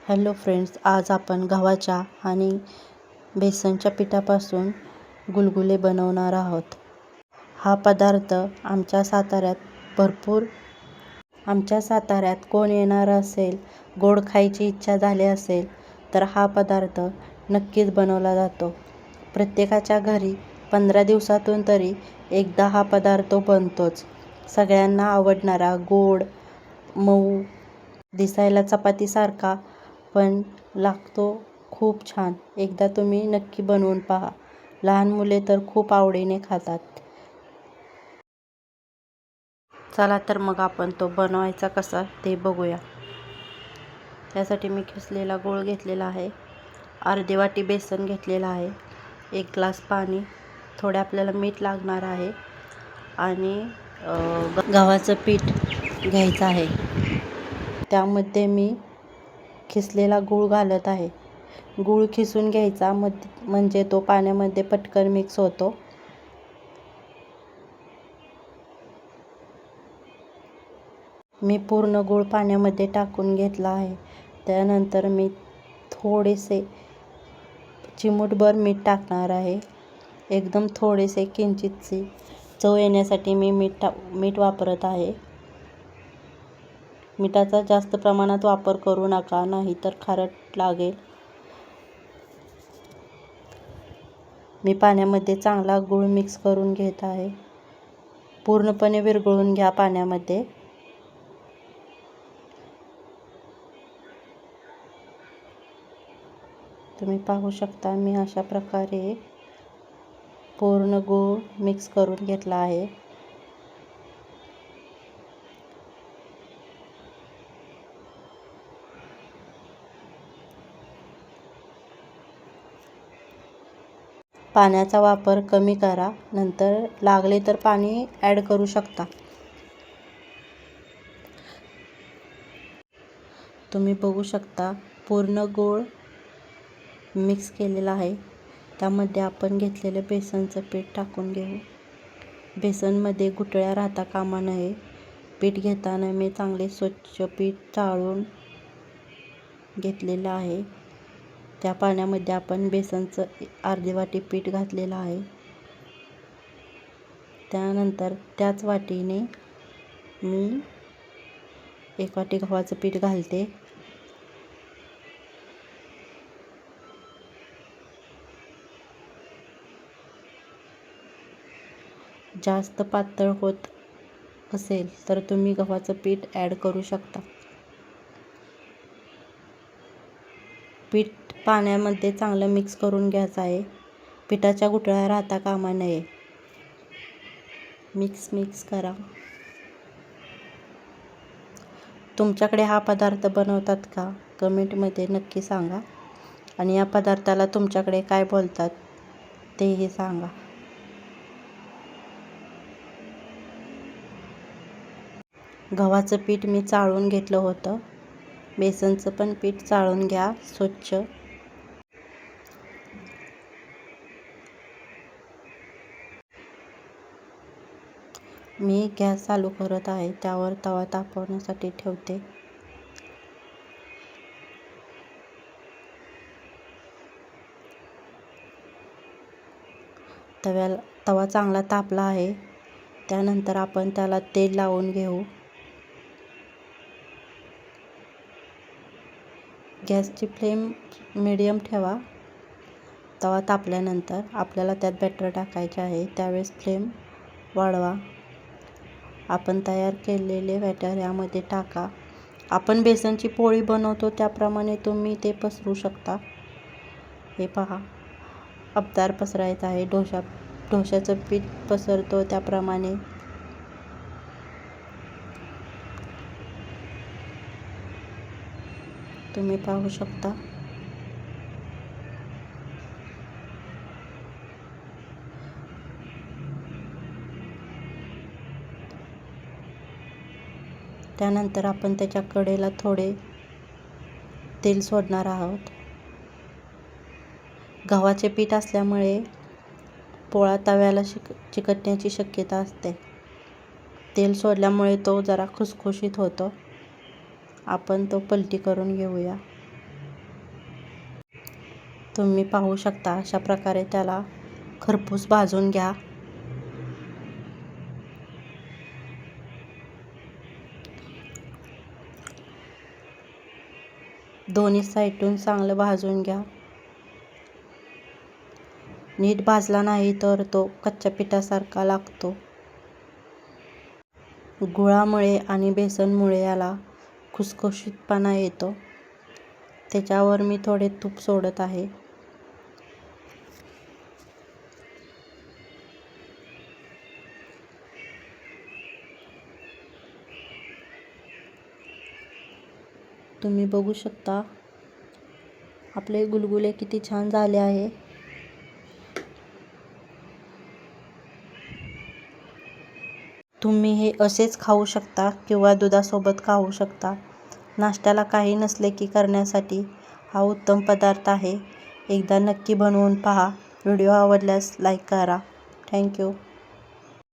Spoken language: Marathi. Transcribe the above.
हॅलो फ्रेंड्स, आज आपण गव्हाच्या आणि बेसनच्या पिठापासून गुलगुले बनवणार आहोत. हा पदार्थ आमच्या साताऱ्यात कोण येणार असेल, गोड खायची इच्छा झाली असेल तर हा पदार्थ नक्कीच बनवला जातो. प्रत्येकाच्या घरी 15 दिवसातून तरी एकदा हा पदार्थ बनतोच. सगळ्यांना आवडणारा, गोड, मऊ, दिसायला चपातीसारखा पण लागतो खूप छान. एकदा तुम्ही नक्की बनवून पहा. लहान मुले तर खूप आवडीने खातात. चला तर मग आपण तो बनवायचा कसा ते बघूया. त्यासाठी मी खिसलेला गूळ घेतलेला आहे, अर्धी वाटी बेसन घेतलेला आहे, 1 ग्लास पाणी, थोडे आपल्याला मीठ लागणार आहे आणि गव्हाचं पीठ घ्यायचं आहे. त्यामध्ये मी खिसलेला गूळ घालत आहे. गूळ खिसून घ्यायचा म्हणजे तो पाण्यामध्ये पटकन मिक्स होतो. मी पूर्ण गूळ पाण्यामध्ये टाकून घेतला आहे. त्यानंतर मी थोडेसे चिमूटभर मीठ टाकणार आहे. एकदम थोडेसे किंचितसे चव येण्यासाठी मी मीठ वापरत आहे. मिठाचा जास्त प्रमाणात वापर करू नका, नाही तर खारट लागेल. मी पाण्यामध्ये चांगला गूळ मिक्स करून घेत आहे. पूर्णपणे विरघळून घ्या पाण्यामध्ये. तुम्ही पाहू शकता, मी अशा प्रकारे पूर्ण गूळ मिक्स करून घेतला आहे. पाण्याचा वापर कमी करा, नंतर लागले तर पाणी ॲड करू शकता. तुम्ही बघू शकता, पूर्ण गूळ मिक्स केलेला आहे. त्यामध्ये आपण घेतलेले बेसनचं पीठ टाकून घेऊ. बेसनमध्ये गुठळ्या राहता कामा नये. पीठ घेताना मी चांगले स्वच्छ पीठ चाळून घेतलेलं आहे. त्या पाण्यामध्ये आपण बेसनचं अर्धी वाटी पीठ घातलेलं आहे. त्यानंतर त्याच वाटीने मी 1 वाटी गव्हाचं पीठ घालते. जास्त पातळ होत असेल तर तुम्ही गव्हाचं पीठ ॲड करू शकता. पीठ पाण्यामध्ये चांगलं मिक्स करून घ्यायचं आहे. पिठाच्या गुठळ्या राहता कामा नये. मिक्स करा. तुमच्याकडे हा पदार्थ बनवतात का? कमेंटमध्ये नक्की सांगा. आणि या पदार्थाला तुमच्याकडे काय बोलतात तेही सांगा. गव्हाचं पीठ मी चाळून घेतलं होतं. बेसनचं पण पीठ चाळून घ्या स्वच्छ. मी गॅस चालू करत आहे. त्यावर तवा तापवण्यासाठी ठेवते. तवा चांगला तापला आहे. त्यानंतर आपण त्याला तेल लावून घेऊ. गॅसची फ्लेम मीडियम ठेवा. तवा तापल्यानंतर आपल्याला त्यात बॅटर टाकायचे आहे. त्यावेळेस फ्लेम वाढवा. आपण तयार केलेले बॅटर यामध्ये टाका. आपण बेसनची पोळी बनवतो त्याप्रमाणे तुम्ही ते पसरू शकता. हे पहा, अबदार पसरायचं आहे. डोशाचं पीठ पसरतो त्याप्रमाणे. तुम्ही पाहू शकता. त्यानंतर आपण त्याच्या कडेला थोडे तेल सोडणार आहोत. गव्हाचे पीठ असल्यामुळे पोळा तव्याला चिकटण्याची शक्यता असते. तेल सोडल्यामुळे तो जरा खुसखुशीत होतो. आपण तो पलटी करून घेऊया. तुम्ही पाहू शकता अशा प्रकारे त्याला खरपूस भाजून घ्या. दोन्ही साईडून चांगलं भाजून घ्या. नीट भाजला नाही तर तो कच्च्या पिठासारखा लागतो. गुळामुळे आणि बेसनमुळे याला खुसखुशीतपणा येतो. त्याच्यावर मी थोडे तूप सोडत आहे. तुम्ही बघू शकता आपले गुलगुले किती छान झाले आहे. तुम्ही हे असेच खाऊ शकता किंवा दुधासोबत खाऊ शकता. नाश्त्याला काही नसले की करण्यासाठी हा उत्तम पदार्थ आहे. एकदा नक्की बनवून पहा. व्हिडिओ आवडल्यास लाईक करा. थँक्यू.